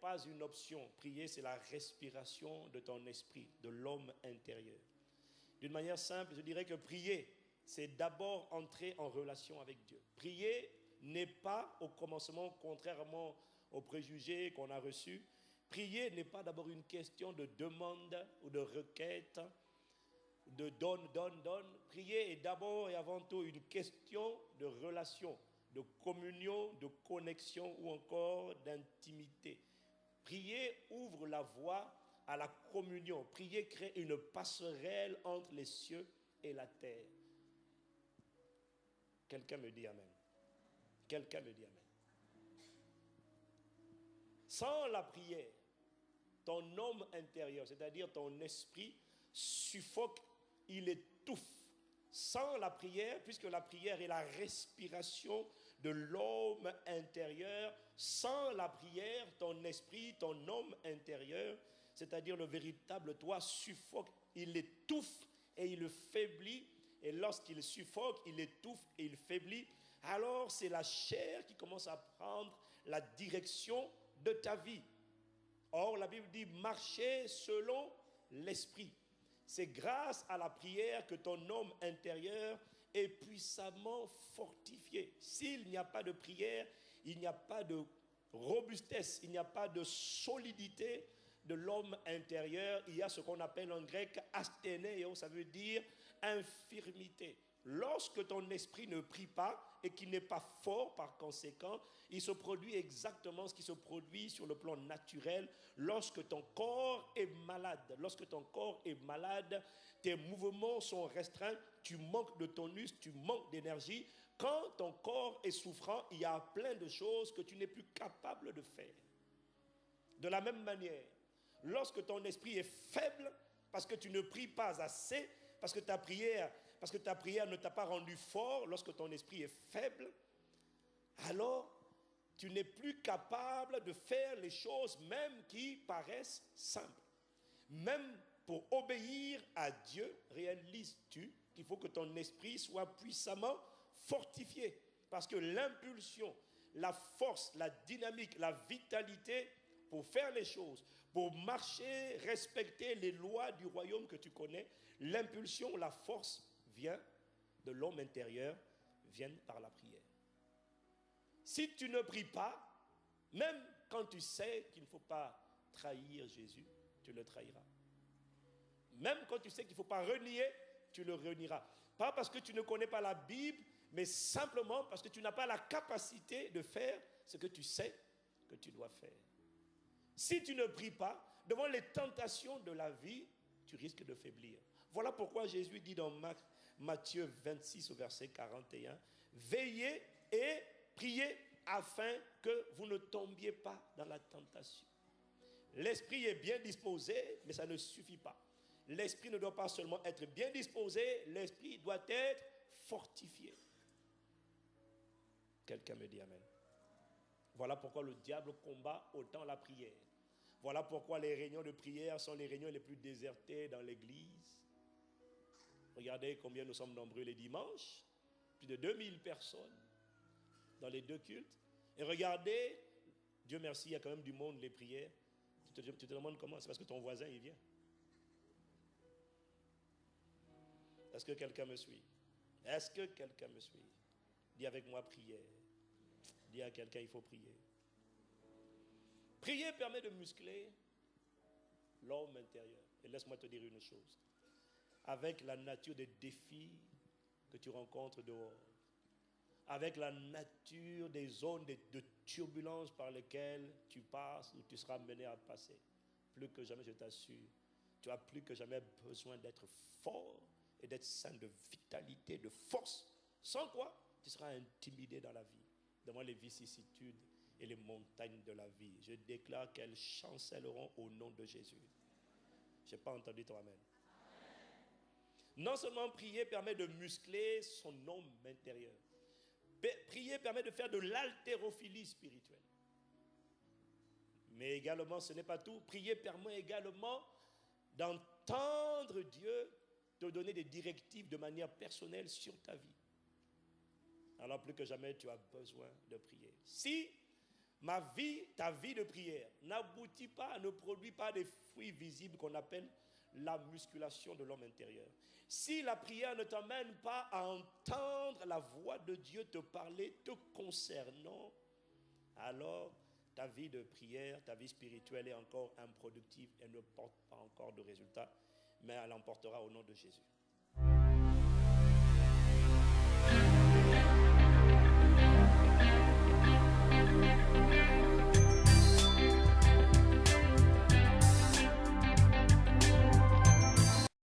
pas une option. Prier, c'est la respiration de ton esprit, de l'homme intérieur. D'une manière simple, je dirais que prier, c'est d'abord entrer en relation avec Dieu. Prier n'est pas au commencement, contrairement aux préjugés qu'on a reçus, prier n'est pas d'abord une question de demande ou de requête, de donne. Prier est d'abord et avant tout une question de relation, de communion, de connexion ou encore d'intimité. Prier ouvre la voie à la communion. Prier crée une passerelle entre les cieux et la terre. Quelqu'un me dit amen. Quelqu'un me dit amen. Sans la prière, ton homme intérieur, c'est-à-dire ton esprit, suffoque, il étouffe. Sans la prière, puisque la prière est la respiration de l'homme intérieur, sans la prière, ton esprit, ton homme intérieur, c'est-à-dire le véritable toi, suffoque, il étouffe et il faiblit. Et lorsqu'il suffoque, il étouffe et il faiblit, alors c'est la chair qui commence à prendre la direction de ta vie. Or, la Bible dit marcher selon l'esprit. C'est grâce à la prière que ton homme intérieur est puissamment fortifié. S'il n'y a pas de prière, il n'y a pas de robustesse, il n'y a pas de solidité de l'homme intérieur. Il y a ce qu'on appelle en grec asthénéo, ça veut dire infirmité. Lorsque ton esprit ne prie pas et qu'il n'est pas fort par conséquent, il se produit exactement ce qui se produit sur le plan naturel lorsque ton corps est malade. Lorsque ton corps est malade, tes mouvements sont restreints, tu manques de tonus, tu manques d'énergie. Quand ton corps est souffrant, il y a plein de choses que tu n'es plus capable de faire. De la même manière, lorsque ton esprit est faible, parce que tu ne pries pas assez, parce que ta prière ne t'a pas rendu fort, lorsque ton esprit est faible, alors tu n'es plus capable de faire les choses même qui paraissent simples. Même pour obéir à Dieu, réalises-tu qu'il faut que ton esprit soit puissamment fortifié. Parce que l'impulsion, la force, la dynamique, la vitalité pour faire les choses, pour marcher, respecter les lois du royaume que tu connais, l'impulsion, la force vient de l'homme intérieur, vient par la prière. Si tu ne pries pas, même quand tu sais qu'il ne faut pas trahir Jésus, tu le trahiras. Même quand tu sais qu'il ne faut pas renier, tu le renieras. Pas parce que tu ne connais pas la Bible, mais simplement parce que tu n'as pas la capacité de faire ce que tu sais que tu dois faire. Si tu ne pries pas, devant les tentations de la vie, tu risques de faiblir. Voilà pourquoi Jésus dit dans Matthieu 26 au verset 41, « Veillez et priez afin que vous ne tombiez pas dans la tentation. » L'esprit est bien disposé, mais ça ne suffit pas. L'esprit ne doit pas seulement être bien disposé, l'esprit doit être fortifié. Quelqu'un me dit amen. Voilà pourquoi le diable combat autant la prière. Voilà pourquoi les réunions de prière sont les réunions les plus désertées dans l'église. Regardez combien nous sommes nombreux les dimanches. Plus de 2000 personnes dans les deux cultes. Et regardez, Dieu merci, il y a quand même du monde les prières. Tu te demandes comment? C'est parce que ton voisin, il vient. Est-ce que quelqu'un me suit? Est-ce que quelqu'un me suit? Dis avec moi prière. Dis à quelqu'un, il faut prier. Prier permet de muscler l'homme intérieur. Et laisse-moi te dire une chose. Avec la nature des défis que tu rencontres dehors, avec la nature des zones de turbulence par lesquelles tu passes ou tu seras mené à passer, plus que jamais, je t'assure, tu as plus que jamais besoin d'être fort et d'être sain de vitalité, de force. Sans quoi, tu seras intimidé dans la vie, devant les vicissitudes et les montagnes de la vie. Je déclare qu'elles chancelleront au nom de Jésus. Je n'ai pas entendu ton amen. Non seulement prier permet de muscler son homme intérieur, prier permet de faire de l'haltérophilie spirituelle. Mais également, ce n'est pas tout. Prier permet également d'entendre Dieu te donner des directives de manière personnelle sur ta vie. Alors plus que jamais, tu as besoin de prier. Si ta vie de prière n'aboutit pas, ne produit pas des fruits visibles qu'on appelle la musculation de l'homme intérieur. Si la prière ne t'amène pas à entendre la voix de Dieu te parler, te concernant, alors ta vie de prière, ta vie spirituelle est encore improductive et ne porte pas encore de résultats, mais elle en portera au nom de Jésus.